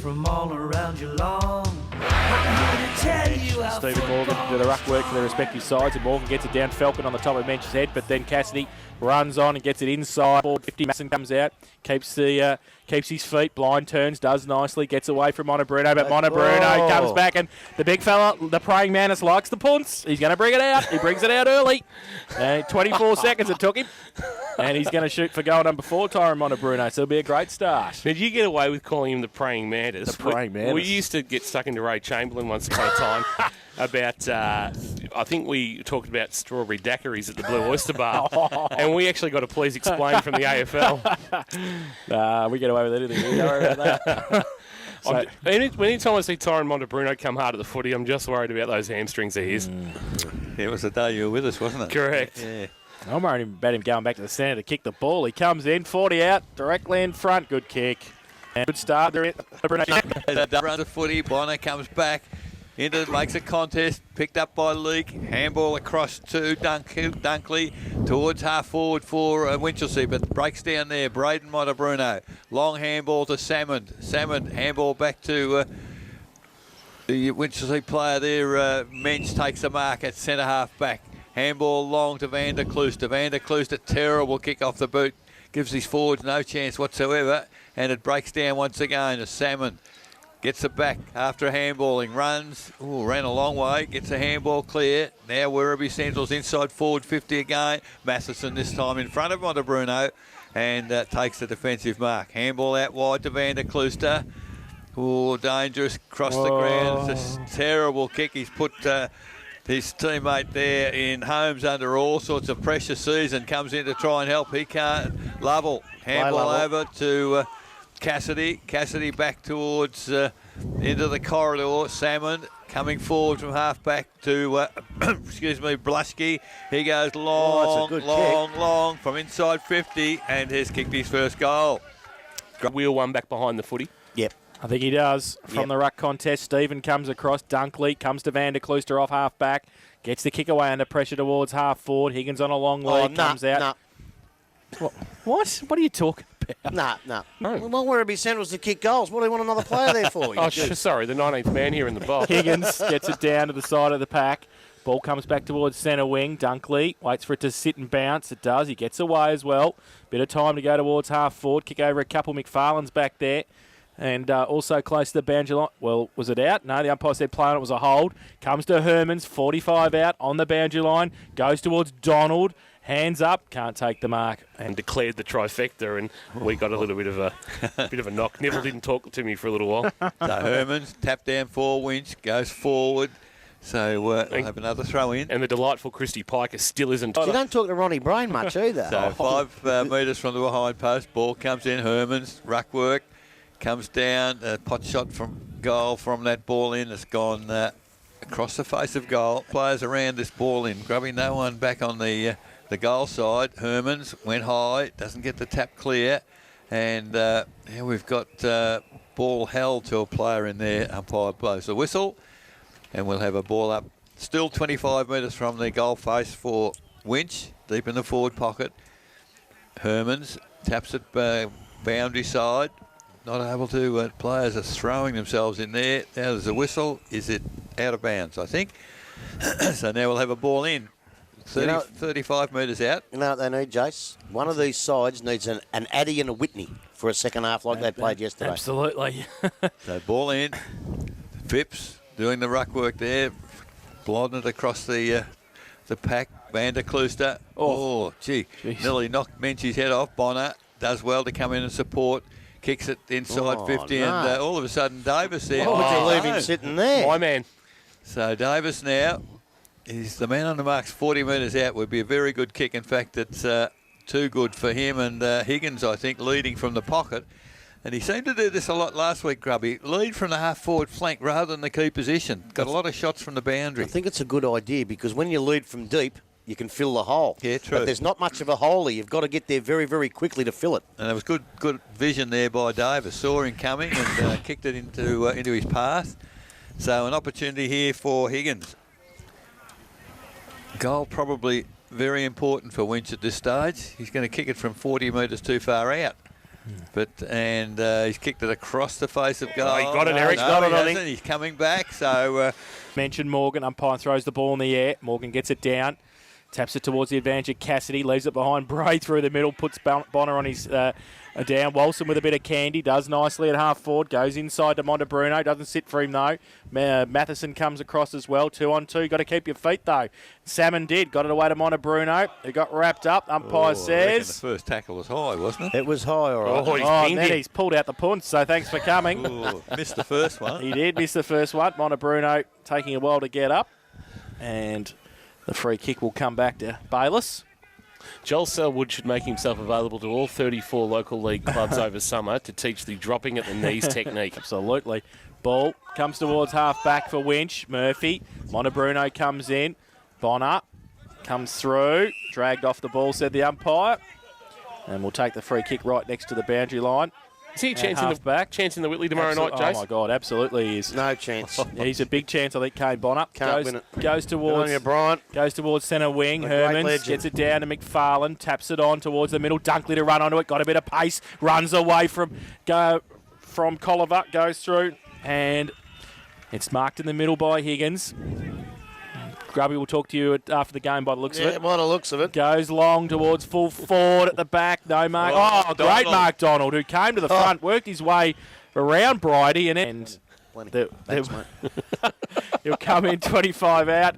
from all around Geelong. I'm here to tell you how Stephen Morgan do the ruck work for their respective sides, and Morgan gets it down Falcon on the top of Mench's head, but then Cassidy runs on and gets it inside. 50 Masson comes out, keeps his feet, blind turns, does nicely, gets away from Monobruno, but Monobruno comes back, and the big fella, the praying mantis, likes the punts. He's going to bring it out. He brings it out early. 24 seconds it took him, and he's going to shoot for goal number 4, Tyron Monobruno, so it'll be a great start. Did you get away with calling him the praying mantis? The praying mantis. We used to get stuck into Ray Chamberlain once upon a time about, I think we talked about strawberry daiquiris at the Blue Oyster Bar, and we actually got a please explain from the AFL. We get away with anything. We don't worry about that. Anytime I see Tyron Monobruno come hard at the footy, I'm just worried about those hamstrings of his. It was the day you were with us, wasn't it? Correct. Yeah. I'm worried about him going back to the centre to kick the ball. He comes in, 40 out, directly in front. Good kick. And good start. Runs a footy. Bonner comes back. Makes a contest, picked up by Leake, handball across to Dunkley, towards half forward for Winchelsea, but breaks down there, Braden Monobruno, long handball to Salmon, handball back to the Winchelsea player there, Mensch takes the mark at centre half back, handball long to Van der Kloester, terrible kick off the boot, gives his forwards no chance whatsoever, and it breaks down once again as Salmon gets it back after handballing, ran a long way, gets a handball clear. Now Werribee Central's inside forward 50 again. Matheson this time in front of Monobruno and takes the defensive mark. Handball out wide to Van der Kloester. Dangerous, across the ground. It's a terrible kick. He's put his teammate there in Holmes under all sorts of pressure. Season comes in to try and help. He can't. Lovell, handball over to Cassidy back towards into the corridor. Salmon coming forward from half back to Blushky. He goes long from inside 50 and has kicked his first goal. Wheel one back behind the footy. Yep. I think he does. From the ruck contest, Stephen comes across. Dunkley comes to Van der Kloester off half back. Gets the kick away under pressure towards half forward. Higgins on a long lead. Comes out. What? What are you talking about? No. Well, Werribee Central's to kick goals. What do you want another player there for? Sorry, the 19th man here in the box. Higgins gets it down to the side of the pack. Ball comes back towards centre wing. Dunkley waits for it to sit and bounce. It does. He gets away as well. Bit of time to go towards half forward. Kick over a couple. McFarlane's back there. And also close to the boundary line. Well, was it out? No, the umpire said play on. It was a hold. Comes to Hermans, 45 out on the boundary line. Goes towards Donald. Hands up, can't take the mark. And declared the trifecta, and we got a little bit of a knock. Neville didn't talk to me for a little while. So Hermans, tap down for Winch, goes forward. So we'll have another throw in. And the delightful Christy Piker still isn't. You don't talk to Ronnie Brain much either. So 5 metres from the behind post, ball comes in, Hermans, ruck work, comes down, pot shot from goal from that ball in. It's gone across the face of goal. Players around this ball in, grubbing no one back on the goal side. Hermans went high, doesn't get the tap clear, and we've got ball held to a player in there. Umpire blows the whistle, and we'll have a ball up. Still 25 metres from the goal face for Winch, deep in the forward pocket. Hermans taps it boundary side, not able to. Players are throwing themselves in there. Now there's a whistle. Is it out of bounds, I think? So now we'll have a ball in. 35 metres out. You know what they need, Jace? One of these sides needs an Addy and a Whitney for a second half like they played yesterday. Absolutely. So ball in. Phipps doing the ruck work there. Plodding it across the pack. Van der Kloester. Nearly knocked Menchie's head off. Bonner does well to come in and support. Kicks it inside 50 and all of a sudden Davis there. Would you leave him sitting there? My man. So Davis now. He's the man on the marks 40 metres out. Would be a very good kick. In fact, it's too good for him. And Higgins, I think, leading from the pocket. And he seemed to do this a lot last week, Grubby. Lead from the half-forward flank rather than the key position. Got a lot of shots from the boundary. I think it's a good idea because when you lead from deep, you can fill the hole. Yeah, true. But there's not much of a hole here. You've got to get there very, very quickly to fill it. And there was good vision there by Davis. Saw him coming and kicked it into his path. So an opportunity here for Higgins. Goal probably very important for Winch at this stage. He's going to kick it from 40 metres too far out. And he's kicked it across the face of goal. Oh, he got it, Eric. No, Got it, I he think. hasn't. He's coming back. So Mentioned Morgan. Umpire throws the ball in the air. Morgan gets it down. Taps it towards the advantage of Cassidy. Leaves it behind Bray through the middle. Puts Bonner on his down. Walson with a bit of candy. Does nicely at half forward. Goes inside to Montebruno. Doesn't sit for him though. Matheson comes across as well. 2-on-2. Got to keep your feet though. Salmon did. Got it away to Montebruno. It got wrapped up. Umpire I reckon says. the first tackle was high, wasn't it? It was high, all right. Oh, he's Oh, pinged and then it. he's pulled out the punch, so thanks for coming. Ooh, missed the first one. He did miss the first one. Montebruno taking a while to get up. And the free kick will come back to Bayliss. Joel Selwood should make himself available to all 34 local league clubs over summer to teach the dropping at the knees technique. Absolutely. Ball comes towards half back for Winch. Murphy. Montebruno comes in. Bonner comes through. Dragged off the ball, said the umpire. And we'll take the free kick right next to the boundary line. Is he a chance in, half-back. chance in the Whitley tomorrow night, Jace? Oh, my God, absolutely he is. No chance. He's a big chance, I think, Kane Bonner. Can't win it. Goes Good on towards you, Bryant. Goes towards centre wing. A great Hermans legend. gets it down to McFarlane. Taps it on towards the middle. Dunkley to run onto it. Got a bit of pace. Runs away from Colliver. Goes through. And it's marked in the middle by Higgins. Grubby will talk to you after the game by the looks of Yeah, it. by the looks of it. Goes long towards full forward at the back. No mark. Oh, great Donald. Mark Donald, who came to the front, worked his way around Bridie, and Plenty. Thanks, mate. he'll come in 25 out.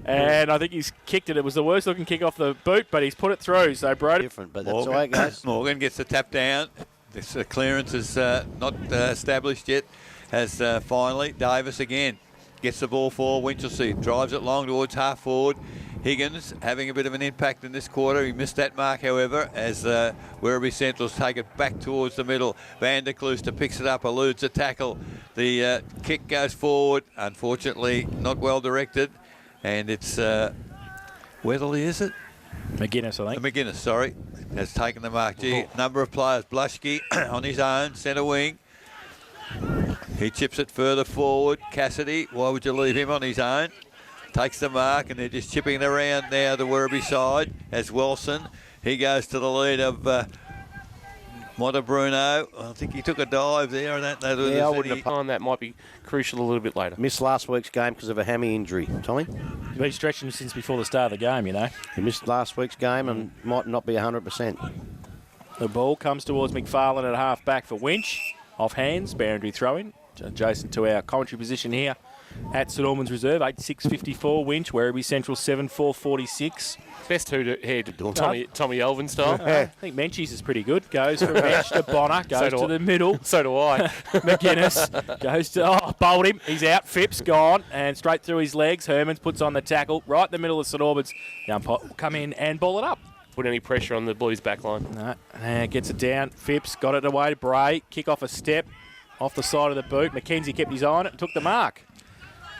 And I think he's kicked it. It was the worst looking kick off the boot, but he's put it through. So Brodie. Different, but that's the way it goes. Morgan gets the tap down. This clearance is not established yet. Has finally Davis again gets the ball for Winchelsea. Drives it long towards half forward. Higgins having a bit of an impact in this quarter. He missed that mark, however, as Werribee Central's take it back towards the middle. Van der Klooster picks it up, eludes a tackle. The kick goes forward. Unfortunately, not well directed. And it's Weatherly, is it? McGuinness, I think. McGuinness, sorry, has taken the mark. Gee, number of players. Blushke on his own, centre wing. He chips it further forward. Cassidy, why would you leave him on his own? Takes the mark, and they're just chipping it around now the Werribee side as Wilson. He goes to the lead of Montebruno. I think he took a dive there. Yeah, I wouldn't have Time that might be crucial a little bit later. missed last week's game because of a hammy injury. Tommy? He's been stretching since before the start of the game, you know. He missed last week's game and might not be 100%. The ball comes towards McFarlane at half back for Winch. Off hands, boundary throw-in. Adjacent to our commentary position here at St Albans Reserve, 8.654 Winch. Werribee Central 7.446. Best hair to Tommy Elvin style. I think Menchie's is pretty good. Goes from Mench to Bonner, goes to the middle. So do I. McGuinness goes to, bowled him. He's out. Phipps gone and straight through his legs. Hermans puts on the tackle right in the middle of St Albans. The umpire will come in and ball it up. Put any pressure on the Blues back line. No, and gets it down. Phipps got it away to Bray. Kick off a step off the side of the boot. McKenzie kept his eye on it and took the mark.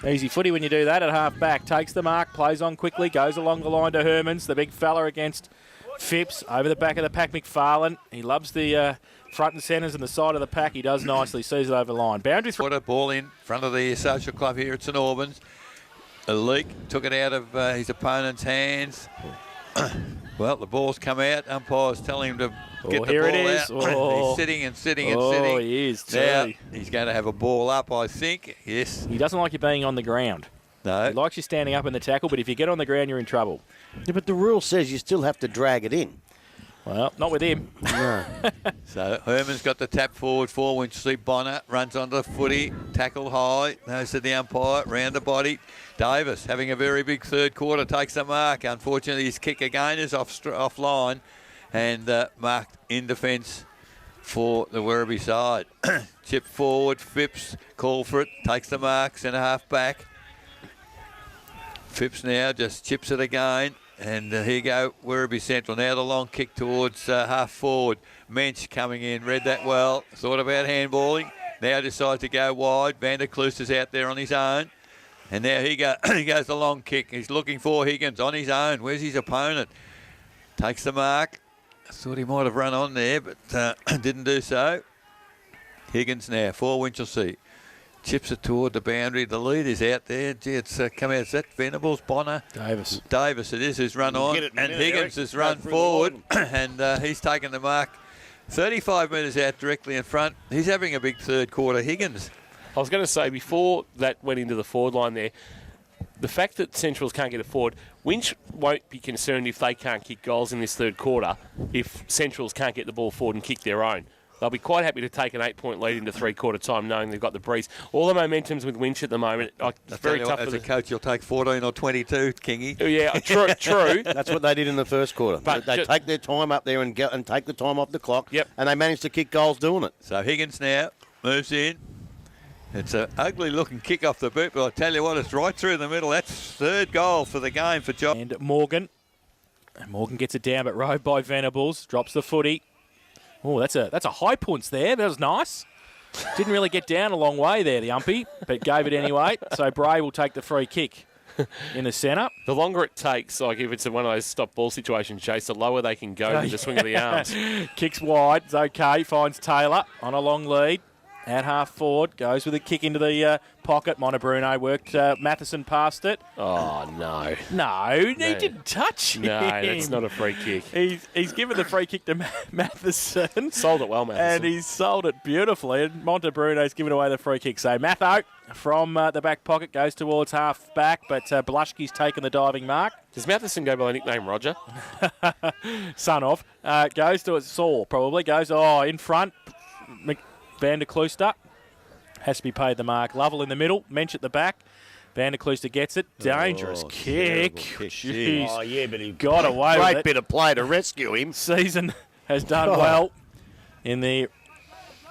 Easy footy when you do that at half back. Takes the mark, plays on quickly, goes along the line to Hermans, the big fella against Phipps. Over the back of the pack, McFarlane. He loves the front and centres and the side of the pack. He does nicely, sees it over the line. Boundary throw. What a ball in front of the social club here at St Albans. A leak took it out of his opponent's hands. Well, the ball's come out. Umpire's telling him to get the here ball it is. out. Oh. He's sitting and sitting and Oh, sitting. he is too. Now, he's going to have a ball up, I think. Yes. He doesn't like you being on the ground. No. He likes you standing up in the tackle, but if you get on the ground, you're in trouble. Yeah, but the rule says you still have to drag it in. Well, not with him. No. So Herman's got the tap forward for Winchelsea. Bonner runs onto the footy, tackle high, nose to the umpire, round the body. Davis having a very big third quarter, takes the mark. Unfortunately, his kick again is offline and marked in defence for the Werribee side. Chip forward, Phipps, call for it, takes the mark, centre half back. Phipps now just chips it again. And here you go, Werribee Central. Now the long kick towards half forward. Mensch coming in, read that well, thought about handballing. Now decides to go wide. Van der Klooster's out there on his own. And now he goes the long kick. He's looking for Higgins on his own. Where's his opponent? Takes the mark. I thought he might have run on there, but didn't do so. Higgins now for Winchelsea. Chips it toward the boundary. The lead is out there. Gee, it's come out. Is that Venables, Bonner? Davis It is, who's run on. Get it in a And minute, Higgins Eric. has Go run through the forward. line. And he's taken the mark 35 metres out directly in front. He's having a big third quarter. Higgins. I was going to say, before that went into the forward line there, the fact that Centrals can't get a forward, Winch won't be concerned if they can't kick goals in this third quarter if Centrals can't get the ball forward and kick their own. They'll be quite happy to take an 8-point lead into three-quarter time knowing they've got the breeze. All the momentum's with Winch at the moment. It's very tough as for a coach, you'll take 14 or 22, Kingy. Yeah, true. That's what they did in the first quarter. But they take their time up there and take the time off the clock. Yep. And they managed to kick goals doing it. So Higgins now moves in. It's an ugly-looking kick off the boot, but I tell you what, it's right through the middle. That's third goal for the game for John. And Morgan. And Morgan gets it down, but rode by Venables. Drops the footy. Oh, that's a high punch there. That was nice. Didn't really get down a long way there, the umpy, but gave it anyway. So Bray will take the free kick in the centre. The longer it takes, like if it's one of those stop ball situations, Chase, the lower they can go with the swing of the arms. Kicks wide. It's okay. Finds Taylor on a long lead. At half forward, goes with a kick into the pocket. Montebruno worked Matheson past it. Oh, no. No, he didn't touch him. No, that's not a free kick. He's given the free kick to Matheson. Sold it well, Matheson. And he's sold it beautifully. And Montebruno's given away the free kick. So Matho from the back pocket goes towards half back, but Blushki's taken the diving mark. Does Matheson go by the nickname Roger? Son of. Goes to Saul, probably. Goes, in front. Van der Klooster has to be paid the mark. Lovell in the middle, Mensch at the back. Van der Klooster gets it. Dangerous kick. Jeez. Oh, yeah, but he got away with it. Great bit of play to rescue him. Season has done well in the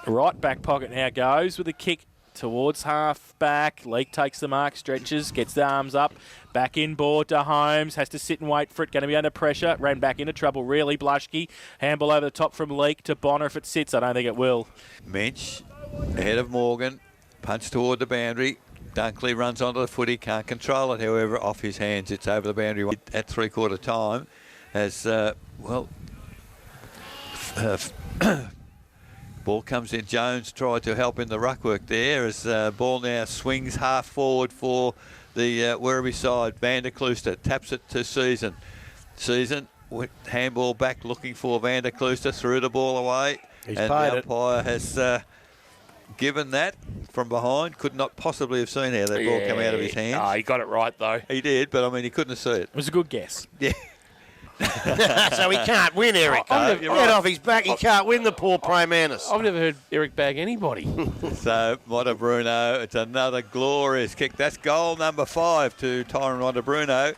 right back pocket. Now goes with a kick towards half back. Leake takes the mark, stretches, gets the arms up. Back inboard to Holmes. Has to sit and wait for it. Going to be under pressure. Ran back into trouble, really. Blushki. Handball over the top from Leake to Bonner. If it sits, I don't think it will. Mensch ahead of Morgan. Punch toward the boundary. Dunkley runs onto the footy. Can't control it, however, off his hands. It's over the boundary at three-quarter time. As, ball comes in. Jones tried to help in the ruck work there as ball now swings half forward for the Werribee side. Van der Klooster taps it to Season. Season, handball back looking for Van der Klooster, threw the ball away. He's and paid the it. umpire has given that from behind. Could not possibly have seen how that ball come out of his hands. Oh, he got it right, though. He did, but I mean, he couldn't have seen it. It was a good guess. Yeah. So he can't win, Eric. Get off his back. He can't win, the poor prime Manus. I've never heard Eric bag anybody. So, Montebruno, it's another glorious kick. That's goal number 5 to Tyron Montebruno.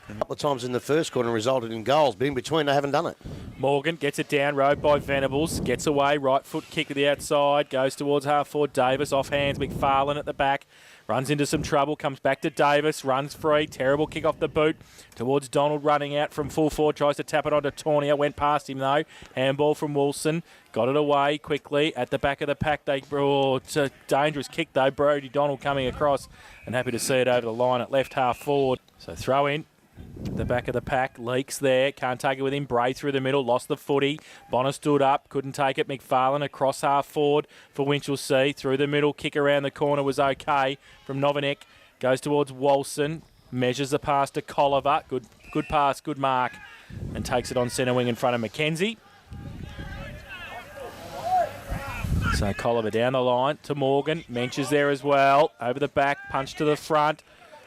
A couple of times in the first quarter resulted in goals, but in between they haven't done it. Morgan gets it down, rode by Venables, gets away, right foot kick to the outside, goes towards half forward. Davis off hands, McFarlane at the back, runs into some trouble, comes back to Davis, runs free, terrible kick off the boot towards Donald, running out from full forward, tries to tap it onto Tornia, went past him though. Handball from Wilson, got it away quickly at the back of the pack. It's a dangerous kick though. Brodie Donald coming across, and happy to see it over the line at left half forward. So throw in. The back of the pack, Leaks there, can't take it with him. Bray through the middle, lost the footy. Bonner stood up, couldn't take it. McFarlane across half forward for Winchelsea. Through the middle, kick around the corner was okay from Novinek. Goes towards Walson, measures the pass to Colliver. Good pass, good mark, and takes it on centre wing in front of McKenzie. So Colliver down the line to Morgan. Mensch is there as well. Over the back, punch to the front.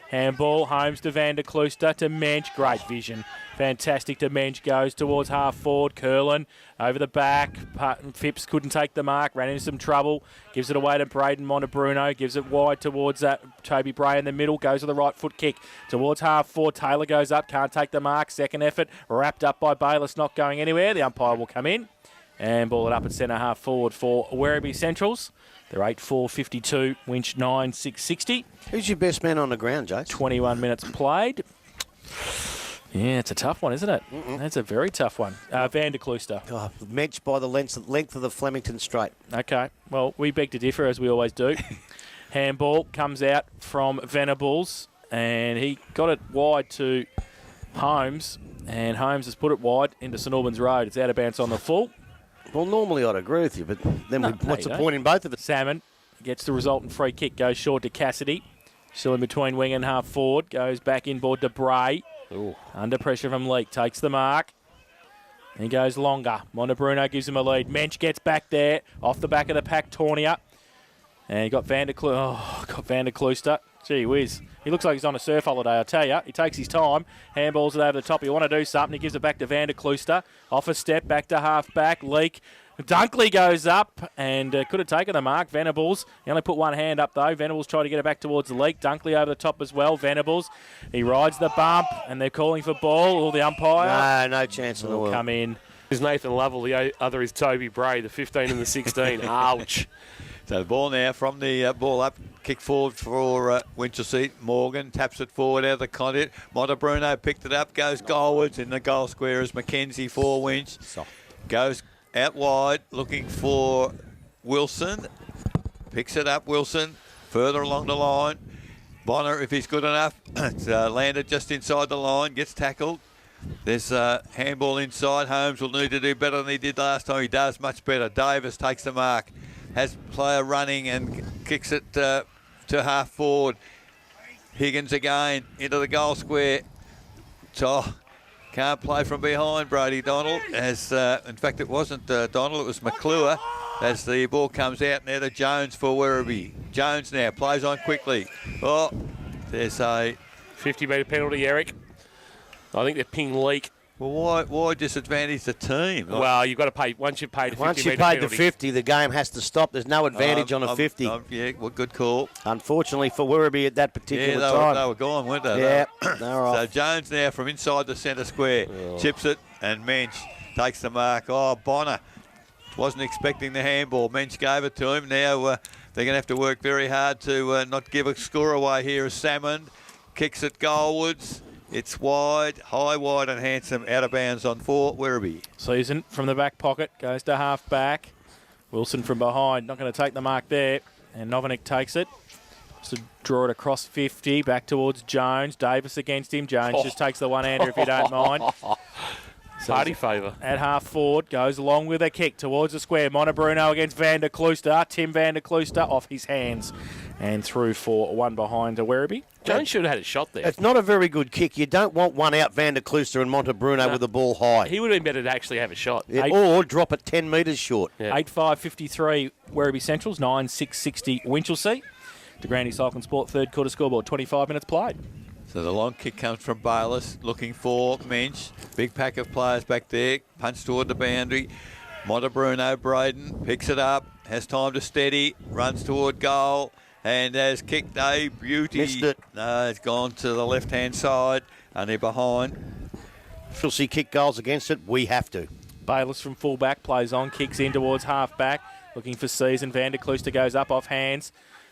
Handball, Holmes to Van der Klooster to Mensch. Great vision. Fantastic to Mensch. Goes towards half forward. Curlin over the back. Phipps couldn't take the mark. Ran into some trouble. Gives it away to Braden Montebruno. Gives it wide towards Toby Bray in the middle. Goes with the right foot kick towards half forward. Taylor goes up. Can't take the mark. Second effort. Wrapped up by Bayless. Not going anywhere. The umpire will come in and ball it up at centre half forward for Werribee Centrals. They're 8-4-52, Winch 9-6-60. Who's your best man on the ground, Jace? 21 minutes played. Yeah, it's a tough one, isn't it? That's a very tough one. Van der Klooster. Oh, Mensch by the length of the Flemington Straight. Okay, well, we beg to differ, as we always do. Handball comes out from Venables, and he got it wide to Holmes, and Holmes has put it wide into St. Albans Road. It's out of bounds on the full. Well, normally I'd agree with you, but then what's the don't. point in both of it? Salmon gets the resultant free kick, goes short to Cassidy. Still in between wing and half forward, goes back inboard to Bray. Ooh. Under pressure from Leake, takes the mark. He goes longer. Montebruno gives him a lead. Mensch gets back there. Off the back of the pack, Tornier. And he got Van der Klooster. Gee whiz. He looks like he's on a surf holiday, I tell you. He takes his time. Handballs it over the top. He want to do something. He gives it back to Van der Klooster. Off a step, back to half-back. Leak. Dunkley goes up and could have taken the mark. Venables, he only put one hand up though. Venables tried to get it back towards the leak. Dunkley over the top as well. Venables, he rides the bump and they're calling for ball. Or the umpire. No chance in the world. Come in. Is Nathan Lovell, the other is Toby Bray, the 15 and the 16. Ouch. So the ball now from the ball up, kick forward for Winchelsea. Morgan taps it forward out of the content. Montebruno picked it up, goes goalwards in the goal square as Mackenzie for Winch. Goes out wide, looking for Wilson. Picks it up, Wilson, further along the line. Bonner, if he's good enough, it's landed just inside the line, gets tackled. There's handball inside. Holmes will need to do better than he did last time. He does much better. Davis takes the mark. Has player running and kicks it to half forward. Higgins again into the goal square. So can't play from behind, Brody Donald. As in fact, it wasn't Donald, it was McClure. As the ball comes out now to Jones for Werribee. Jones now plays on quickly. Oh, there's a 50-metre penalty, Eric. I think they're ping leak. Well, why disadvantage the team? Well, you've got to pay once you've paid. Once you paid the 50, the game has to stop. There's no advantage on a 50. Yeah, well, good call. Unfortunately for Werribee at that particular time. They were gone, weren't they? Yeah, they're off. So Jones now from inside the centre square. Chips it, and Mensch takes the mark. Oh, Bonner wasn't expecting the handball. Mensch gave it to him. Now they're going to have to work very hard to not give a score away here as Salmond kicks it goalwards. It's wide, high, wide and handsome, out of bounds on 4, Werribee. Season from the back pocket, goes to half-back. Wilson from behind, not going to take the mark there. And Novinek takes it. So draw it across 50, back towards Jones. Davis against him. Jones just takes the one-hander if you don't mind. Party favour. At half forward, goes along with a kick towards the square. Montebruno against Van der Klooster. Tim Van der Klooster off his hands and through for one behind to Werribee. Jones should have had a shot there. It's not a very good kick. You don't want one out Van der Klooster and Montebruno with the ball high. He would have been better to actually have a shot. Yeah, or drop it 10 metres short. Yeah. 8-5-53 Werribee Centrals, 9-6-60 Winchelsea. De Grande Cycle Sport, third quarter scoreboard, 25 minutes played. So the long kick comes from Bayliss, looking for Mensch. Big pack of players back there, punch toward the boundary. Montebruno, Braden picks it up, has time to steady, runs toward goal, and has kicked a beauty. Missed it. No, it's gone to the left-hand side, and they're behind. Chelsea kick goals against it. We have to. Bayliss from full-back plays on, kicks in towards half-back, looking for Season. Van der Klooster goes up off hands,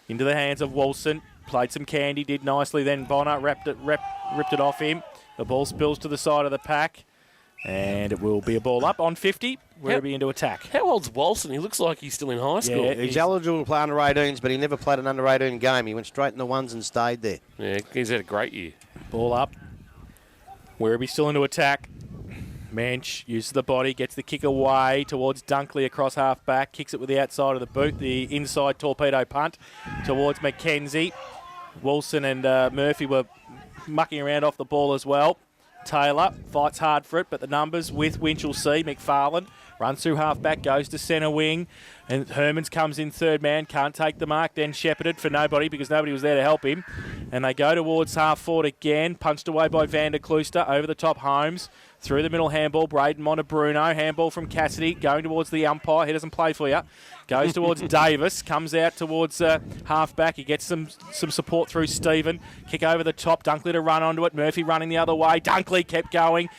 into the hands of Wilson. Played some candy, did nicely. Then Bonner ripped it off him. The ball spills to the side of the pack. And it will be a ball up on 50. Werribee into attack. How old's Walson? He looks like he's still in high school. Yeah, he's eligible to play under 18s, but he never played an under 18 game. He went straight in the ones and stayed there. Yeah, he's had a great year. Ball up. Werribee still into attack. Mensch uses the body, gets the kick away towards Dunkley across half-back, kicks it with the outside of the boot, the inside torpedo punt towards Mackenzie. Wilson and Murphy were mucking around off the ball as well. Taylor fights hard for it, but the numbers with Winchelsea. McFarlane runs through half-back, goes to centre wing, and Hermans comes in third man, can't take the mark, then shepherded for nobody because nobody was there to help him. And they go towards half-forward again, punched away by Van der Klooster, over the top Holmes, through the middle handball, Braden Montebruno, handball from Cassidy, going towards the umpire, he doesn't play for you, goes towards Davis, comes out towards half-back, he gets some support through Stephen, kick over the top, Dunkley to run onto it, Murphy running the other way, Dunkley kept going,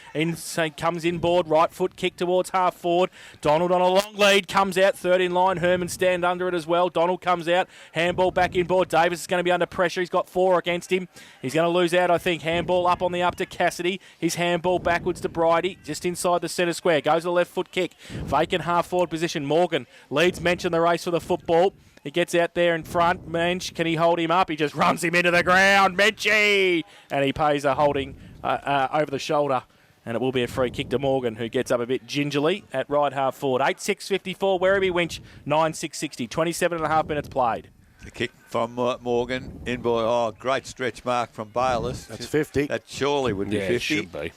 comes inboard, right foot kick towards half-forward, Donald on a long lead, comes out, third in line, Herman stand under it as well, Donald comes out, handball back inboard, Davis is going to be under pressure, he's got 4 against him, he's going to lose out I think, handball up on the up to Cassidy, his handball backwards to Bridie, just inside the centre square, goes to the left foot kick, vacant half-forward position, Morgan leads Mensch in the race for the football, he gets out there in front, Mensch, can he hold him up? He just runs him into the ground, Menchie! And he pays a holding over the shoulder. And it will be a free kick to Morgan, who gets up a bit gingerly at right half forward. 8-6-54, Werribee Winch, 9-6-60. 27 and a half minutes played. The kick from Morgan, inboard. Oh, great stretch mark from Bayliss. That's 50. That surely would be 50. It should be.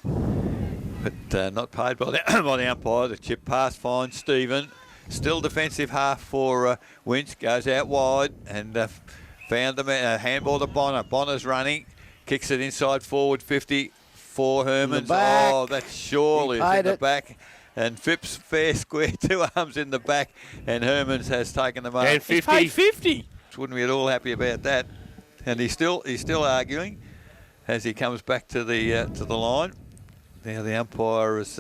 but not paid by the, by the umpire. The chip pass finds Stephen. Still defensive half for Winch. Goes out wide and found the handball to Bonner. Bonner's running. Kicks it inside forward 50 for Hermans. Oh, that surely is in the back. And Phipps fair square, 2 arms in the back, and Hermans has taken the mark. And 50. Paid 50. Wouldn't be at all happy about that. And he's still arguing as he comes back to the line. Now the umpire is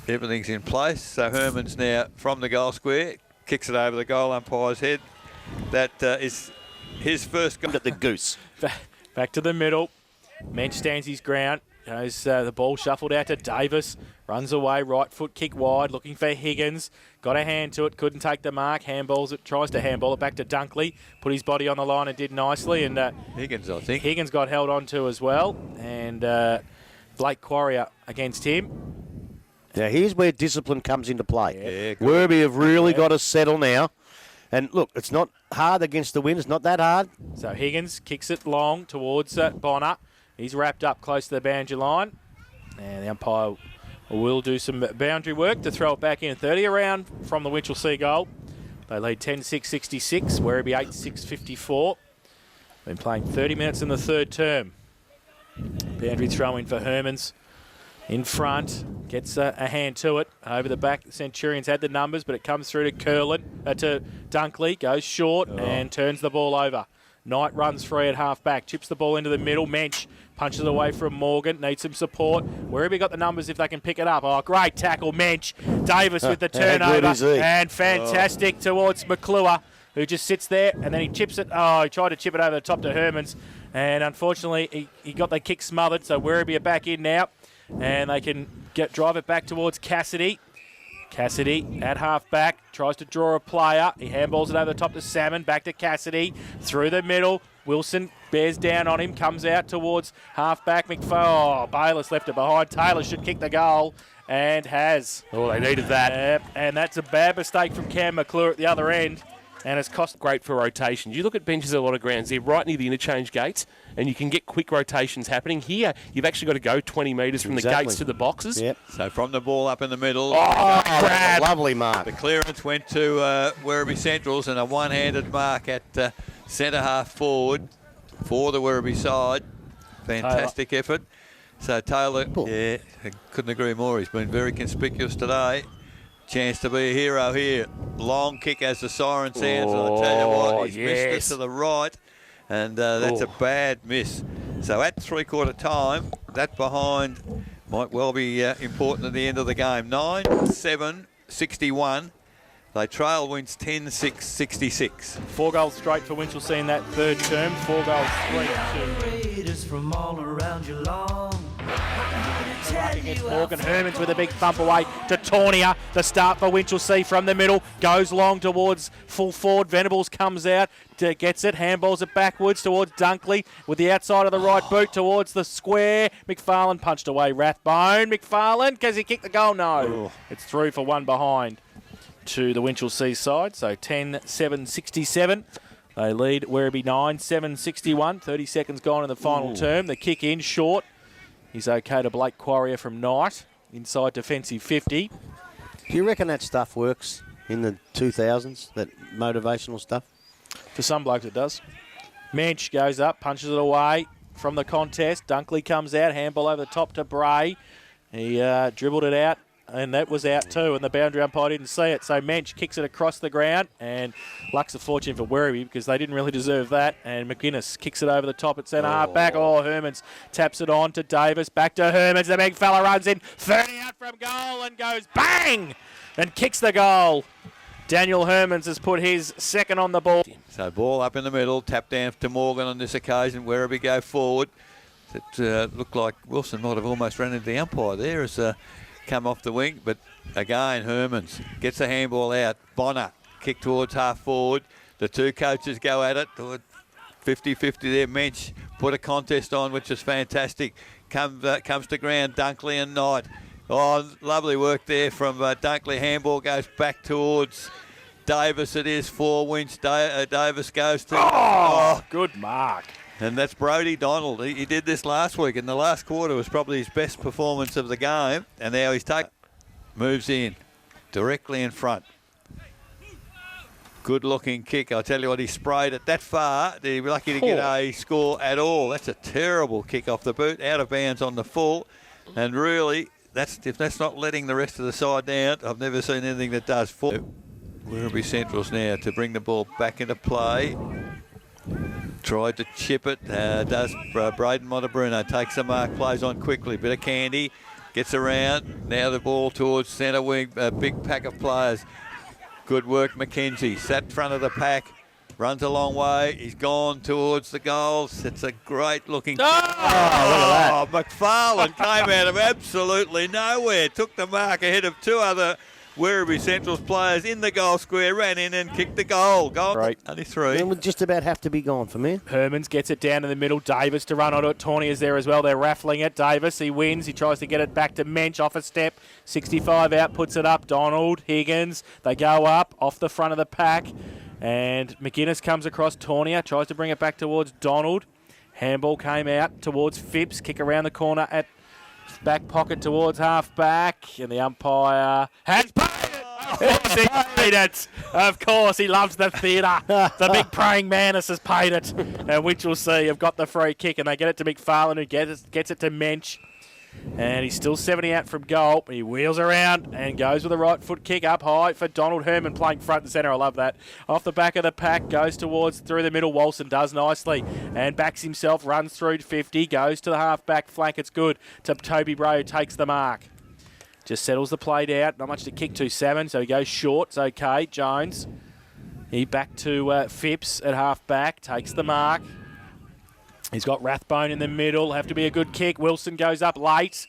everything's in place. So Hermans now from the goal square kicks it over the goal umpire's head. That is his first goal. At the goose. Back to the middle. Mensch stands his ground. Goes the ball shuffled out to Davis. Runs away, right foot kick wide, looking for Higgins. Got a hand to it, couldn't take the mark. Handballs it, tries to handball it back to Dunkley. Put his body on the line and did nicely. And Higgins, I think. Higgins got held on to as well. And Blake Quarrier against him. Now, here's where discipline comes into play. Yeah, Werribee have really got to settle now. And look, it's not hard against the wind. It's not that hard. So Higgins kicks it long towards Bonner. He's wrapped up close to the boundary line. And the umpire will do some boundary work to throw it back in. 30 around from the Winchelsea goal. They lead 10-6-66. Werribee 8-6-54. Been playing 30 minutes in the third term. Boundary throw in for Hermans. In front, gets a hand to it. Over the back, the Centurions had the numbers, but it comes through to Dunkley, goes short and turns the ball over. Knight runs free at half-back, chips the ball into the middle. Mensch punches away from Morgan, needs some support. Werribee got the numbers if they can pick it up. Oh, great tackle, Mensch. Davis with the turnover, and fantastic towards McClure, who just sits there, and then he chips it. Oh, he tried to chip it over the top to Hermans, and unfortunately, he got the kick smothered, so Werribee are back in now. And they can drive it back towards Cassidy. Cassidy at half-back, tries to draw a player. He handballs it over the top to Salmon, back to Cassidy, through the middle. Wilson bears down on him, comes out towards half-back. Oh, Bayless left it behind. Taylor should kick the goal, and has. Oh, they needed that. And that's a bad mistake from Cam McClure at the other end. And it's cost great for rotation. You look at benches at a lot of grounds, they're right near the interchange gates, and you can get quick rotations happening. Here, you've actually got to go 20 metres from the gates to the boxes. Yep. So from the ball up in the middle. Grab. Lovely mark. The clearance went to Werribee Centrals, and a one-handed mark at centre half forward for the Werribee side. Fantastic effort. So Taylor, I couldn't agree more. He's been very conspicuous today. Chance to be a hero here. Long kick as the siren sounds. And I tell you what, he's missed it to the right. And that's a bad miss. So at three-quarter time, that behind might well be important at the end of the game. 9-7-61. They trail wins 10-6-66. 4 goals straight for Winchelsea in that third term. 4 goals, 3-2. Raiders from all around Geelong. Against Morgan. Hermans with a big thump away to Tornier. The start for Winchelsea from the middle. Goes long towards full forward. Venables comes out, gets it, handballs it backwards towards Dunkley with the outside of the right boot towards the square. McFarlane punched away Rathbone. McFarlane, because he kicked the goal? No. It's through for one behind to the Winchelsea side. So 10-7-67. They lead Werribee 9-7-61. 30 seconds gone in the final term. The kick in short. He's okay to Blake Quarrier from Knight. Inside defensive 50. Do you reckon that stuff works in the 2000s, that motivational stuff? For some blokes it does. Mensch goes up, punches it away from the contest. Dunkley comes out, handball over the top to Bray. He dribbled it out, and that was out too, and the boundary umpire didn't see it. So Mensch kicks it across the ground, and luck's a fortune for Werribee because they didn't really deserve that. And McGuinness kicks it over the top at centre half back. Hermans taps it on to Davis. Back to Hermans. The big fella runs in, 30 out from goal and goes bang and kicks the goal. Daniel Hermans has put his second on the ball. So ball up in the middle, tap down to Morgan on this occasion. Werribee go forward. It looked like Wilson might have almost run into the umpire there as come off the wing, but again Hermans gets the handball out. Bonner kick towards half forward. The two coaches go at it. 50-50 there. Mensch put a contest on, which is fantastic. Comes to ground, Dunkley and Knight. Oh, lovely work there from Dunkley. Handball goes back towards Davis. It is for Winch. Davis goes to... Good mark. And that's Brodie Donald. He did this last week, and the last quarter was probably his best performance of the game. And now he's moves in, directly in front. Good-looking kick. I'll tell you what, he sprayed it that far. They're lucky to get a score at all. That's a terrible kick off the boot, out of bounds on the full. And really, if that's not letting the rest of the side down, I've never seen anything that does. Werribee Centrals now to bring the ball back into play. Tried to chip it, does Braden Montebrunno, takes the mark, plays on quickly, bit of candy, gets around, now the ball towards centre wing, a big pack of players. Good work, McKenzie, sat front of the pack, runs a long way, he's gone towards the goals, it's a great looking... Oh, look at that. McFarlane came out of absolutely nowhere, took the mark ahead of two other Werribee Central's players in the goal square, ran in and kicked the goal. Goal, right. Only three. It would just about have to be gone for me. Hermans gets it down in the middle. Davis to run onto it. Tawney's there as well. They're raffling it. Davis, he wins. He tries to get it back to Mensch off a step. 65 out, puts it up. Donald, Higgins. They go up off the front of the pack. And McGuinness comes across. Tawney tries to bring it back towards Donald. Handball came out towards Phipps. Kick around the corner at back pocket towards half back. And the umpire has paid it. He paid it. Of course, he loves the theatre. The big praying mantis has paid it. And Winchelsea have got the free kick, and they get it to McFarlane, who gets it to Mensch. And he's still 70 out from goal. He wheels around and goes with a right foot kick up high for Donald Herman, playing front and centre. I love that. Off the back of the pack, goes towards through the middle. Walson does nicely and backs himself, runs through 50, goes to the half-back flank. It's good to Toby Bray, who takes the mark. Just settles the plate out. Not much to kick to, Salmon, so he goes short. It's okay. Jones, he back to Phipps at half-back, takes the mark. He's got Rathbone in the middle. Have to be a good kick. Wilson goes up late.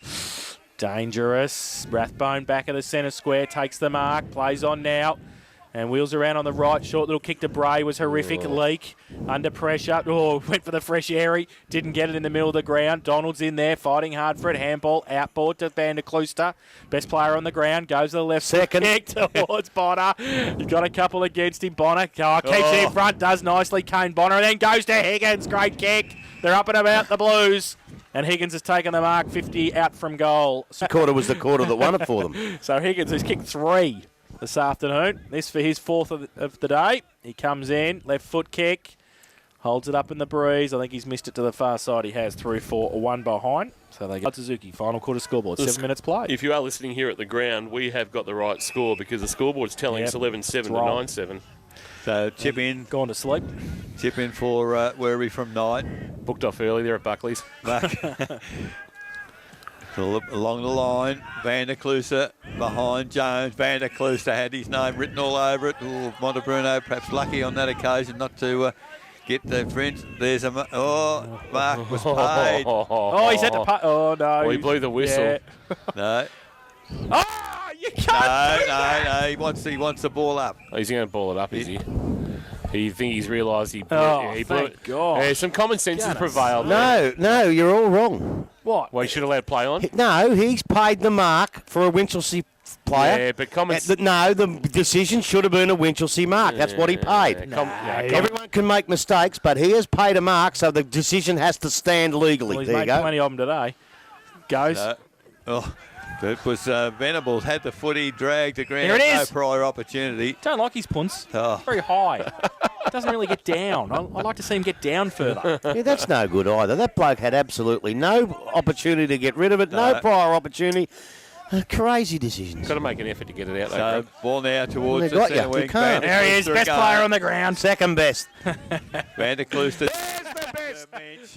Dangerous. Rathbone back of the centre square. Takes the mark. Plays on now. And wheels around on the right. Short little kick to Bray was horrific. Leak. Under pressure. Oh, went for the fresh airy. Didn't get it in the middle of the ground. Donald's in there. Fighting hard for it. Handball. Outboard to Van der Klooster. Best player on the ground. Goes to the left. Second. Kick towards Bonner. You've got a couple against him. Bonner. Keeps it in front. Does nicely. Kane Bonner. And then goes to Higgins. Great kick. They're up and about the Blues. And Higgins has taken the mark, 50 out from goal. The quarter was the quarter that won it for them. So Higgins has kicked 3 this afternoon. This for his 4th of the day. He comes in, left foot kick, holds it up in the breeze. I think he's missed it to the far side. He has 3-4-1 behind. So they get Suzuki. Final quarter scoreboard. 7 minutes played. If you are listening here at the ground, we have got the right score because the scoreboard's telling us 11-7 to 9-7. So chip in. Gone to sleep. Chip in for Werribee from 9. Booked off early there at Buckley's. Along the line, Van der Klooster behind Jones. Van der Klooster had his name written all over it. Ooh, Montebrunno perhaps lucky on that occasion not to get the French. There's a... Mark was paid. Oh, he's had to pay. Oh, no. Well, he blew the whistle. Yeah. No. Oh, you can't do that. No. He wants the ball up. Oh, he's going to ball it up, is he? You think he's realised he blew Oh, he blew thank God. Yeah, some common sense has prevailed. No, you're all wrong. What? Well, he should have let play on. No, he's paid the mark for a Winchelsea player. Yeah, but common sense. No, the decision should have been a Winchelsea mark. That's what he paid. Everyone can make mistakes, but he has paid a mark, so the decision has to stand legally. Well, he's there you made go. plenty of them today. Goes. It was Venables had the footy dragged to ground. Here it No is. prior opportunity. Don't like his punts. Oh. Very high. Doesn't really get down. I'd like to see him get down further. Yeah, that's no good either. That bloke had absolutely no opportunity to get rid of it, no prior opportunity. Crazy decisions. Got to make an effort to get it out. So Though, ball now towards They the got centre you. wing. You can't. There he is, best player on the ground. Second best. Van der Klooster.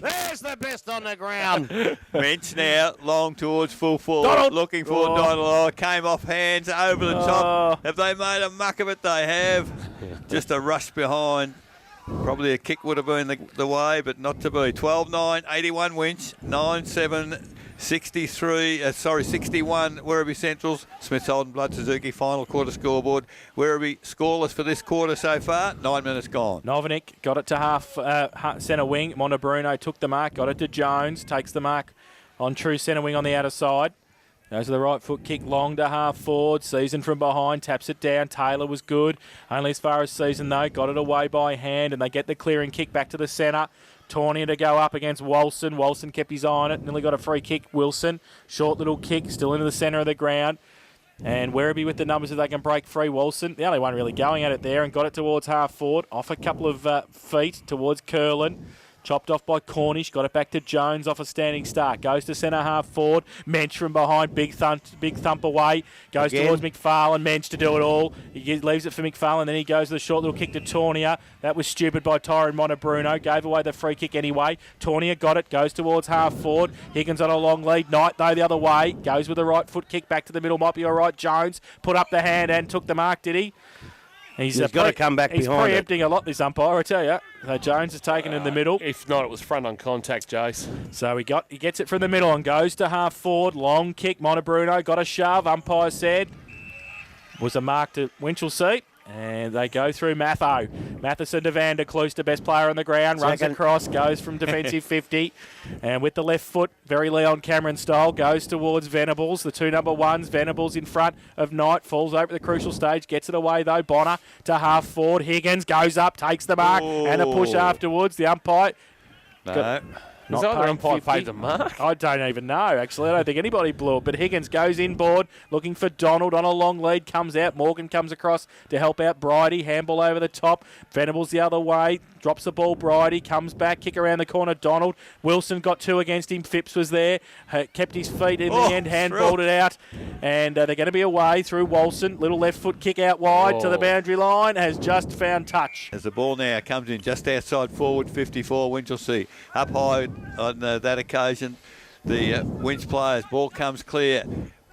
There's the best on the ground. Bench now, long towards full forward. Donald. Looking for Donald. Oh, came off hands over the top. Have they made a muck of it? They have. Just a rush behind. Probably a kick would have been the way, but not to be. 12-9, 81 Winch, 9-7, 61 Werribee Centrals. Smith's Holden Blood Suzuki final quarter scoreboard. Werribee scoreless for this quarter so far. 9 minutes gone. Novinik got it to half centre wing. Montebrunno took the mark, got it to Jones, takes the mark on true centre wing on the outer side. Goes to the right foot kick, long to half forward. Season from behind, taps it down. Taylor was good. Only as far as Season, though. Got it away by hand, and they get the clearing kick back to the centre. Tawny to go up against Wilson. Wilson kept his eye on it. Nearly got a free kick. Wilson, short little kick, still into the centre of the ground. And Werribee with the numbers if they can break free. Wilson, the only one really going at it there, and got it towards half forward. Off a couple of feet towards Curlin. Chopped off by Cornish, got it back to Jones off a standing start. Goes to centre half forward. Mensch from behind, big thump away. Goes towards McFarlane. Mensch to do it all. He leaves it for McFarlane, then he goes with a short little kick to Tornia. That was stupid by Tyrone Montabruno. Gave away the free kick anyway. Tornia got it, goes towards half forward. Higgins on a long lead. Knight though the other way. Goes with the right foot kick back to the middle. Might be all right. Jones put up the hand and took the mark, did he? He's got to come back behind. He's preempting a lot, this umpire, I tell you. So Jones has taken in the middle. If not, it was front on contact, Jace. So he gets it from the middle and goes to half forward. Long kick. Montabruno got a shove. Umpire said was a mark to Winchelsea. And they go through Matho. Matheson to Van der Kloos, the best player on the ground. Runs across, goes from defensive 50. And with the left foot, very Leon Cameron style, goes towards Venables. The two number ones. Venables in front of Knight. Falls over the crucial stage. Gets it away, though. Bonner to half forward. Higgins goes up, takes the mark. And a push afterwards. The umpire... No. Is that the umpire paid the mark? I don't even know, actually. I don't think anybody blew it. But Higgins goes inboard, looking for Donald on a long lead, comes out. Morgan comes across to help out Bridie. Handball over the top. Venables the other way. Drops the ball, Bridie. Comes back, kick around the corner, Donald. Wilson got two against him. Phipps was there. Kept his feet in the end. Handballed it out. And they're going to be away through Wilson. Little left foot kick out wide to the boundary line. Has just found touch. As the ball now comes in just outside forward 54, Winchelsea. Up high on that occasion. The Winch players. Ball comes clear.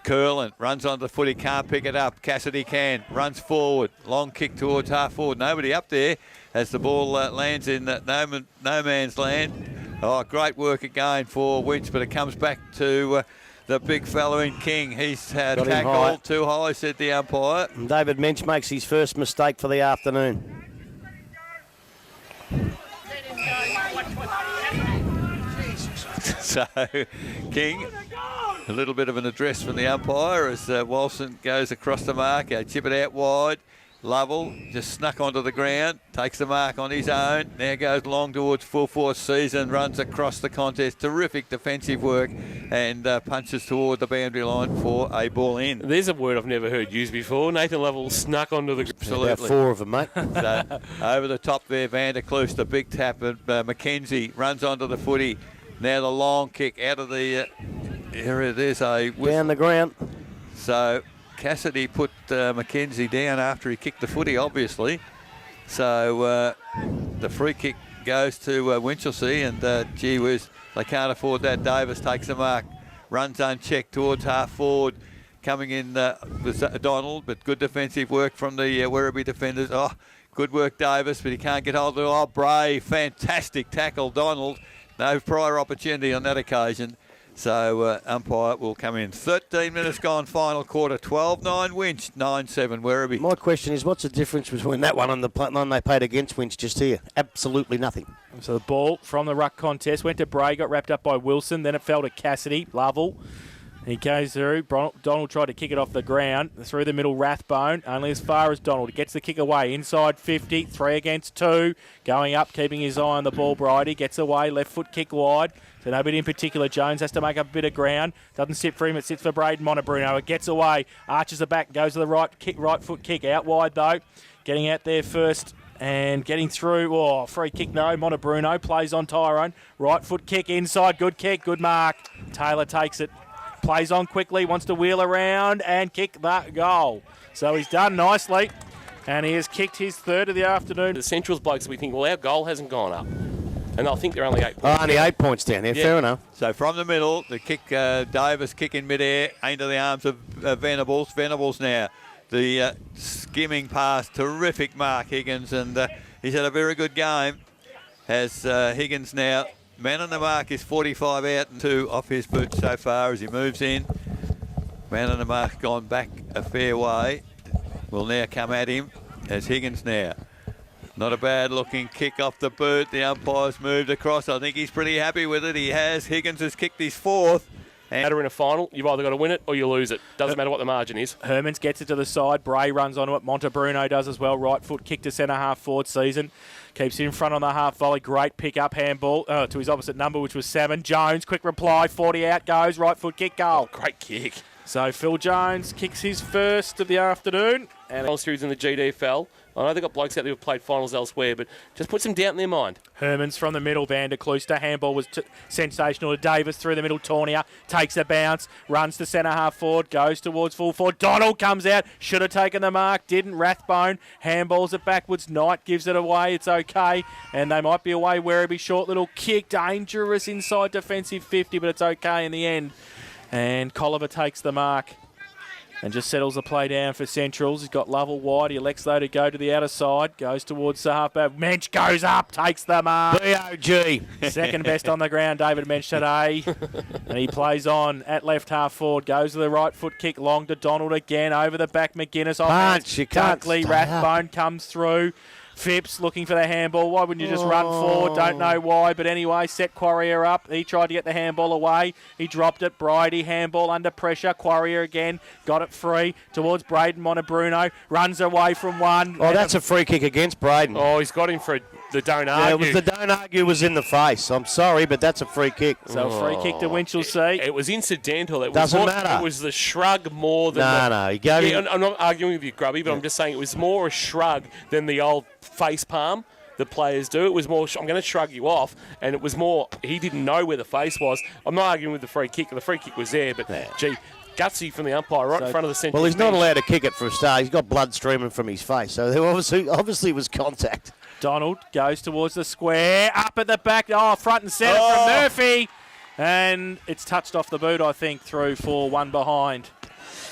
Curlin runs onto the foot. He can't pick it up. Cassidy can. Runs forward. Long kick towards half forward. Nobody up there as the ball lands in no man's land. Oh, great work again for Winch, but it comes back to the big fellow in King. He's tackled too high, said the umpire. And David Mensch makes his first mistake for the afternoon. So, King, a little bit of an address from the umpire as Wilson goes across the mark. Chip it out wide. Lovell just snuck onto the ground, takes the mark on his own. Now goes long towards full force season, runs across the contest. Terrific defensive work and punches toward the boundary line for a ball in. There's a word I've never heard used before. Nathan Lovell snuck onto the... Absolutely. About four of them, mate. So, over the top there, Van der Kloos, the big tap, and Mackenzie runs onto the footy. Now the long kick out of the area. There's a... Down the ground. So... Cassidy put Mackenzie down after he kicked the footy, obviously. So the free kick goes to Winchelsea, and gee whiz, they can't afford that. Davis takes the mark, runs unchecked towards half forward. Coming in was Donald, but good defensive work from the Werribee defenders. Oh, good work, Davis, but he can't get hold of it. Oh, Bray, fantastic tackle, Donald. No prior opportunity on that occasion. So umpire will come in. 13 minutes gone, final quarter. 12-9 Winch, 9-7 Werribee. My question is, what's the difference between that one and the one they played against Winch just here? Absolutely nothing. So the ball from the ruck contest went to Bray, got wrapped up by Wilson, then it fell to Cassidy, Lovell. He goes through. Donald tried to kick it off the ground. Through the middle, Rathbone. Only as far as Donald. Gets the kick away. Inside 50. 3 against 2. Going up, keeping his eye on the ball. Bridie gets away. Left foot kick wide. So nobody in particular. Jones has to make up a bit of ground. Doesn't sit for him. It sits for Braden Montabruno. It gets away. Arches the back. Goes to the right foot kick. Out wide, though. Getting out there first. And getting through. Oh, free kick, no. Montabruno plays on Tyrone. Right foot kick inside. Good kick. Good mark. Taylor takes it. Plays on quickly, wants to wheel around and kick that goal. So he's done nicely, and he has kicked his third of the afternoon. The Centrals blokes, we think, well, our goal hasn't gone up. And I think they're only 8 points. Oh, only 8 points down there, fair enough. So from the middle, the kick, Davis kick in midair, into the arms of Venables. Venables now, the skimming pass, terrific mark, Higgins, and he's had a very good game. Has Higgins now... Man on the mark is 45 out and 2 off his boot so far as he moves in. Man on the mark gone back a fair way. Will now come at him as Higgins now. Not a bad looking kick off the boot. The umpire's moved across. I think he's pretty happy with it. He has. Higgins has kicked his 4th. Matter in a final, you've either got to win it or you lose it. Doesn't matter what the margin is. Hermans gets it to the side. Bray runs onto it. Montebruno does as well. Right foot kick to centre half forward Season. Keeps it in front on the half volley. Great pick up handball to his opposite number, which was 7. Jones, quick reply. 40 out goes. Right foot kick goal. Great kick. So Phil Jones kicks his first of the afternoon. And Final series in the GDFL. I know they've got blokes out there who've played finals elsewhere, but just put some doubt in their mind. Hermans from the middle, Van der Klooster. Handball was sensational to Davis through the middle. Tornier takes a bounce, runs to centre half forward, goes towards full forward. Donald comes out, should have taken the mark, didn't. Rathbone handballs it backwards. Knight gives it away, it's okay. And they might be away. Werribee, short little kick, dangerous inside defensive 50, but it's okay in the end. And Colliver takes the mark. And just settles the play down for Centrals. He's got Lovell wide. He elects, though, to go to the outer side. Goes towards the halfback. Mensch goes up, takes the mark. BOG. Second best on the ground, David Mensch today. And he plays on at left half forward. Goes to the right foot kick. Long to Donald again. Over the back, McGuinness. Punch, you can't Dunkley, stay Rathbone comes through. Phipps looking for the handball. Why wouldn't you just run forward? Don't know why. But anyway, set Quarrier up. He tried to get the handball away. He dropped it. Bridie handball under pressure. Quarrier again. Got it free towards Braden Montebruno. Runs away from one. Oh, that's a free kick against Braden. Oh, he's got him for the don't argue. Yeah, it was the don't argue was in the face. I'm sorry, but that's a free kick. So free kick to Winchelsea. It was incidental. It Doesn't was matter. It was the shrug more than No. He gave him. I'm not arguing with you, Grubby, but I'm just saying it was more a shrug than the old face palm that players do. It was more, I'm going to shrug you off, and it was more, he didn't know where the face was. I'm not arguing with the free kick. The free kick was there, but, gee, gutsy from the umpire right in front of the centre. Well, he's not allowed to kick it for a start. He's got blood streaming from his face, so there obviously was contact. Donald goes towards the square. Up at the back. Oh, front and centre from Murphy. And it's touched off the boot, I think, through for one behind.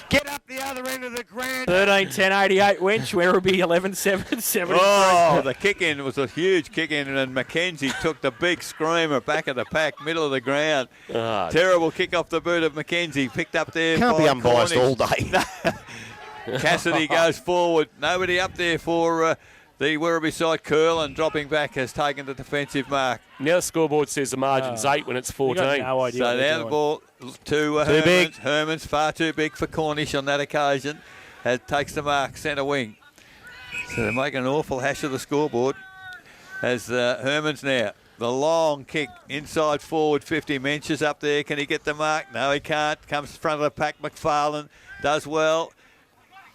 Get up the other end of the ground. 13-10-88 Winch. Werribee 11-7-73. Oh, the kick-in was a huge kick-in, and Mackenzie took the big screamer back of the pack, middle of the ground. Terrible kick off the boot of Mackenzie. Picked up there. Can't be unbiased Cornish. all day. Cassidy goes forward. Nobody up there for the Werribee side. Curlin dropping back has taken the defensive mark. Now the scoreboard says the margin's 8 when it's 14. You got no idea So what they're now the doing. ball to Too big. Herman's far too big for Cornish on that occasion. Takes the mark, centre wing. So they're making an awful hash of the scoreboard. As Herman's now. The long kick inside forward 50. Menches up there. Can he get the mark? No, he can't. Comes front of the pack. McFarlane does well.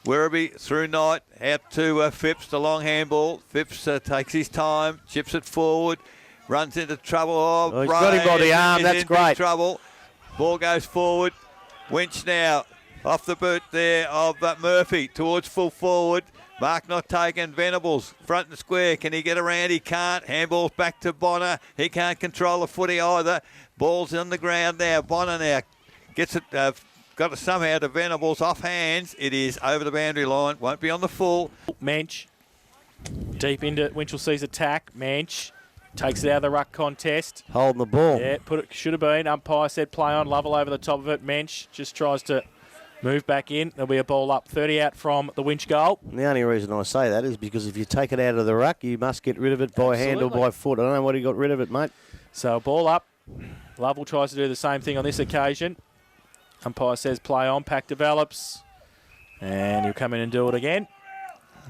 Werribee through Knight, out to Phipps, the long handball. Phipps takes his time, chips it forward, runs into trouble. Oh, he's got him by the arm, is that's in great. big trouble. Ball goes forward. Winch now, off the boot there of Murphy, towards full forward. Mark not taken. Venables, front and square. Can he get around? He can't. Handball's back to Bonner. He can't control the footy either. Ball's on the ground now. Bonner now gets it... got it somehow to Venables off hands. It is over the boundary line. Won't be on the full. Mensch deep into Winchelsea's attack. Mensch takes it out of the ruck contest. Holding the ball. Yeah, should have been. Umpire said play on. Lovell over the top of it. Mensch just tries to move back in. There'll be a ball up. 30 out from the Winch goal. The only reason I say that is because if you take it out of the ruck, you must get rid of it by hand or by foot. I don't know what he got rid of it, mate. So ball up. Lovell tries to do the same thing on this occasion. Umpire says play on, pack develops, and he'll come in and do it again.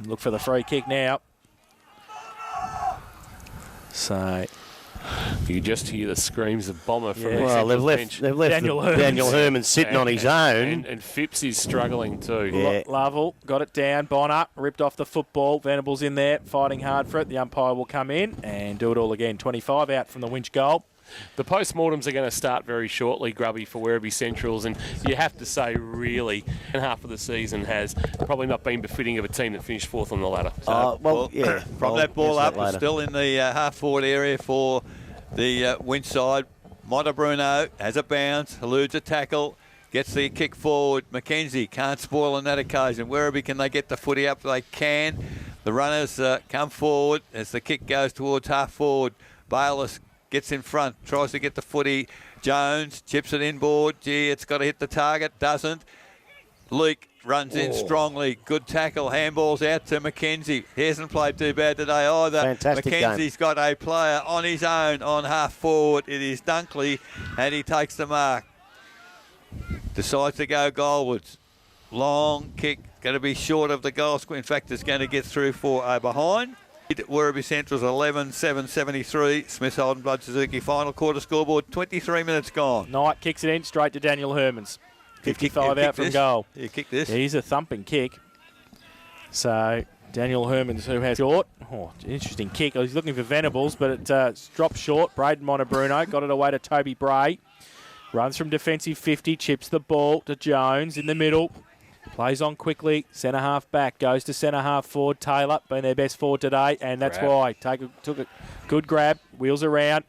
Look for the free kick now. So You could just hear the screams of Bomber from the Well, they've central left, bench. they've left Daniel Herman sitting on his own. And Phipps is struggling too. Yeah. Lovell got it down. Bonner ripped off the football. Venables in there fighting hard for it. The umpire will come in and do it all again. 25 out from the Winch goal. The postmortems are going to start very shortly, Grubby, for Werribee Centrals, and you have to say, really, and half of the season has probably not been befitting of a team that finished fourth on the ladder. From that ball up, it's still in the half-forward area for the Winch side. Montebruno has a bounce, eludes a tackle, gets the kick forward. Mackenzie can't spoil on that occasion. Werribee, can they get the footy up? They can. The runners come forward as the kick goes towards half-forward. Bayless gets in front, tries to get the footy. Jones chips it inboard. Gee, it's got to hit the target. Doesn't. Leake runs in strongly. Good tackle. Handballs out to Mackenzie. He hasn't played too bad today either. Fantastic Mackenzie's got a player on his own on half forward. It is Dunkley, and he takes the mark. decides to go goalwards. Long kick, going to be short of the goal square. In fact, it's going to get through for a behind. Werribee Central's 11-7-73. Smith-Holden Blood Suzuki final quarter scoreboard, 23 minutes gone. Knight kicks it in straight to Daniel Hermans. 55 out from goal. You kick this. Yeah, he's a thumping kick. So Daniel Hermans, who has short. Oh, interesting kick. He's looking for Venables, but it dropped short. Braden Montabruno got it away to Toby Bray. Runs from defensive 50, chips the ball to Jones in the middle. Plays on quickly, centre half back, goes to centre half forward. Taylor, been their best forward today, and that's why. Took a good grab, wheels around,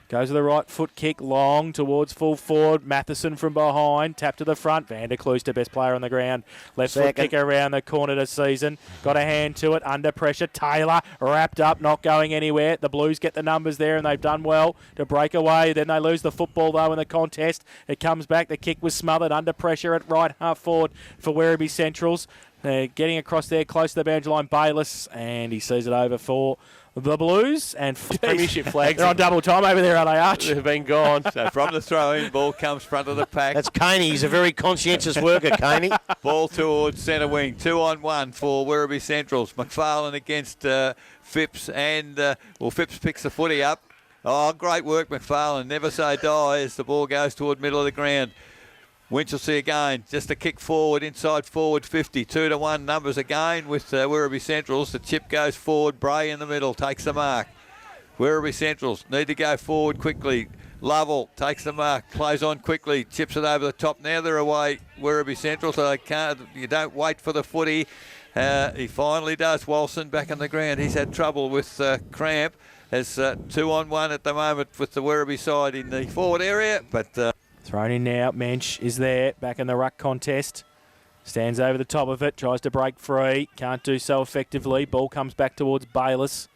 goes to the right foot kick, long towards full forward. Matheson from behind, tap to the front. Van der Klooster, best player on the ground. Left foot kick around the corner this season. Got a hand to it, under pressure. Taylor wrapped up, not going anywhere. The Blues get the numbers there, and they've done well to break away. Then they lose the football, though, in the contest. It comes back. The kick was smothered, under pressure at right half forward for Werribee Centrals. They're getting across there, close to the boundary line. Bayliss, and he sees it over for the Blues, and premiership flags. They're on double time over there, are they, Arch? They've been gone. So from the throw-in, ball comes front of the pack. That's Caney. He's a very conscientious worker, Caney. Ball towards centre wing. 2-on-1 for Werribee Centrals. McFarlane against Phipps, and Phipps picks the footy up. Oh, great work, McFarlane. Never say die as the ball goes toward middle of the ground. Winchelsea again, just a kick forward, inside forward 50, 2-1 numbers again with Werribee Centrals. The chip goes forward, Bray in the middle, takes the mark. Werribee Centrals need to go forward quickly. Lovell takes the mark, plays on quickly, chips it over the top. Now they're away, Werribee Central, so you don't wait for the footy. He finally does. Walson back on the ground. He's had trouble with cramp. There's 2-on-1 at the moment with the Werribee side in the forward area, but... Thrown in now. Mensch is there, back in the ruck contest. Stands over the top of it, tries to break free. Can't do so effectively. Ball comes back towards Bayliss.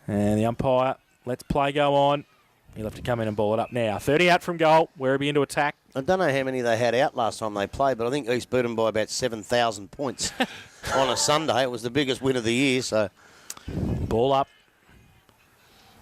And the umpire lets play go on. He'll have to come in and ball it up now. 30 out from goal. Werribee into attack. I don't know how many they had out last time they played, but I think East beat them by about 7,000 points on a Sunday. It was the biggest win of the year. So ball up.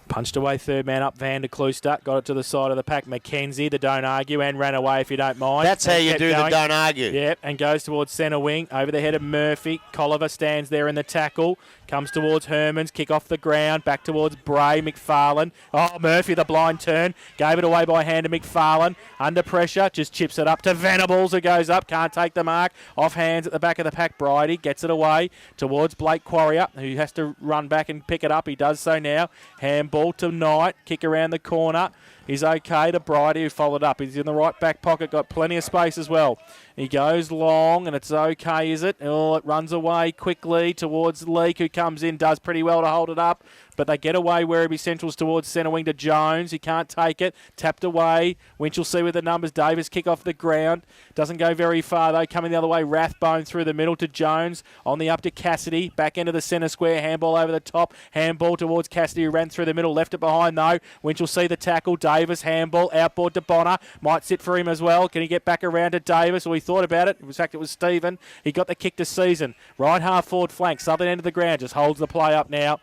Punched away, third man up, Van der Klooster. Got it to the side of the pack. Mackenzie, the don't argue, and ran away if you don't mind. That's how you do the don't argue. Yep, and goes towards centre wing. Over the head of Murphy. Colliver stands there in the tackle. Comes towards Hermans, kick off the ground, back towards Bray, McFarlane. Oh, Murphy, the blind turn. Gave it away by hand to McFarlane. Under pressure, just chips it up to Venables, who goes up, can't take the mark. Off hands at the back of the pack, Bridie gets it away towards Blake Quarrier, who has to run back and pick it up. He does so now. Handball to Knight, kick around the corner. He's okay to Bridie, who followed up. He's in the right back pocket, got plenty of space as well. He goes long, and it's okay, is it? Oh, it runs away quickly towards Leake, who comes in, does pretty well to hold it up. But they get away, Werribee Central's towards centre wing to Jones. He can't take it. Tapped away. Winchelsea with the numbers. Davis kick off the ground. Doesn't go very far, though. Coming the other way, Rathbone through the middle to Jones. On the up to Cassidy. Back into the centre square. Handball over the top. Handball towards Cassidy, who ran through the middle. Left it behind, though. Winchelsea the tackle. Davis, handball. Outboard to Bonner. Might sit for him as well. Can he get back around to Davis? Well, he thought about it. In fact, it was Stephen. He got the kick to Season. Right half forward flank. Southern end of the ground. Just holds the play up now.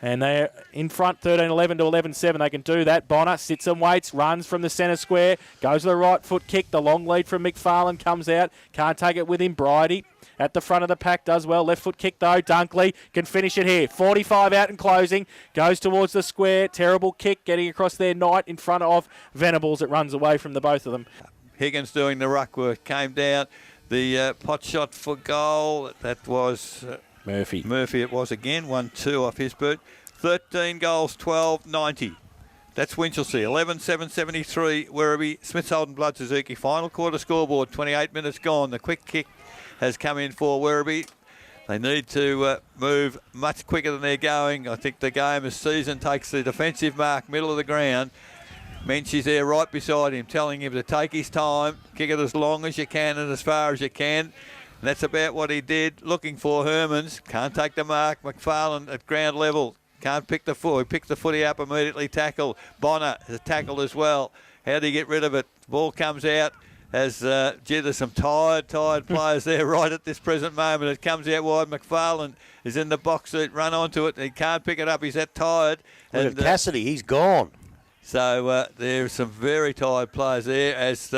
And they're in front, 13-11 to 11-7. They can do that. Bonner sits and waits, runs from the centre square, goes to the right foot kick. The long lead from McFarlane comes out. Can't take it with him. Bridie at the front of the pack does well. Left foot kick, though. Dunkley can finish it here. 45 out and closing. Goes towards the square. Terrible kick. Getting across there. Knight in front of Venables. It runs away from the both of them. Higgins doing the ruck work. Came down. The pot shot for goal. That was... Murphy it was again, 1-2 off his boot. 13 goals, 12-90. That's Winchelsea, 11-7-73. Werribee, Smith-Holden Blood Suzuki. Final quarter scoreboard, 28 minutes gone. The quick kick has come in for Werribee. They need to move much quicker than they're going. I think the game as Season takes the defensive mark, middle of the ground. Mensch is there right beside him, telling him to take his time, kick it as long as you can and as far as you can. And that's about what he did. Looking for Hermans. Can't take the mark. McFarlane at ground level. Can't pick the foot. He picks the footy up, immediately tackle. Bonner has tackled as well. How do you get rid of it? Ball comes out. There's some tired players there right at this present moment. It comes out wide. McFarlane is in the box seat. Run onto it. He can't pick it up. He's that tired. Look at Cassidy. He's gone. So there's some very tired players there as...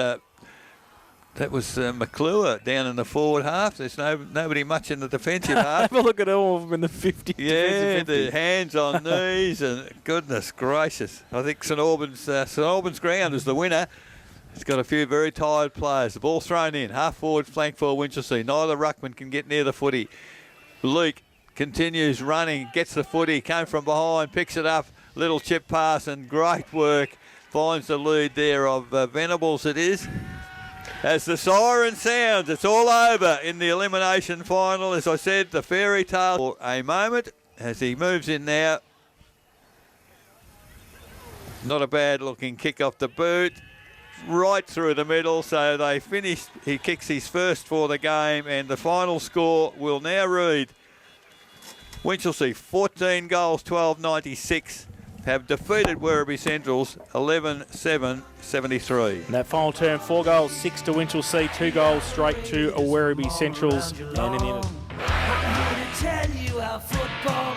That was McClure down in the forward half. There's nobody much in the defensive half. Have a look at all of them in the 50. Yeah, 50. the hands on knees, and goodness gracious. I think St Albans ground is the winner. It's got a few very tired players. The ball thrown in, half forward flank for Winchelsea. Neither ruckman can get near the footy. Luke continues running, gets the footy, came from behind, picks it up, little chip pass, and great work. Finds the lead there of Venables, it is. As the siren sounds, it's all over in the elimination final. As I said, the fairy tale for a moment as he moves in now. Not a bad looking kick off the boot. Right through the middle, so they finished. He kicks his first for the game, and the final score will now read Winchelsea 14 goals, 12.96, have defeated Werribee Centrals 11-7-73. And that final term, 4 goals, 6 to Winchelsea, 2 goals straight to Werribee Centrals. And in the end. I'm here to tell you how football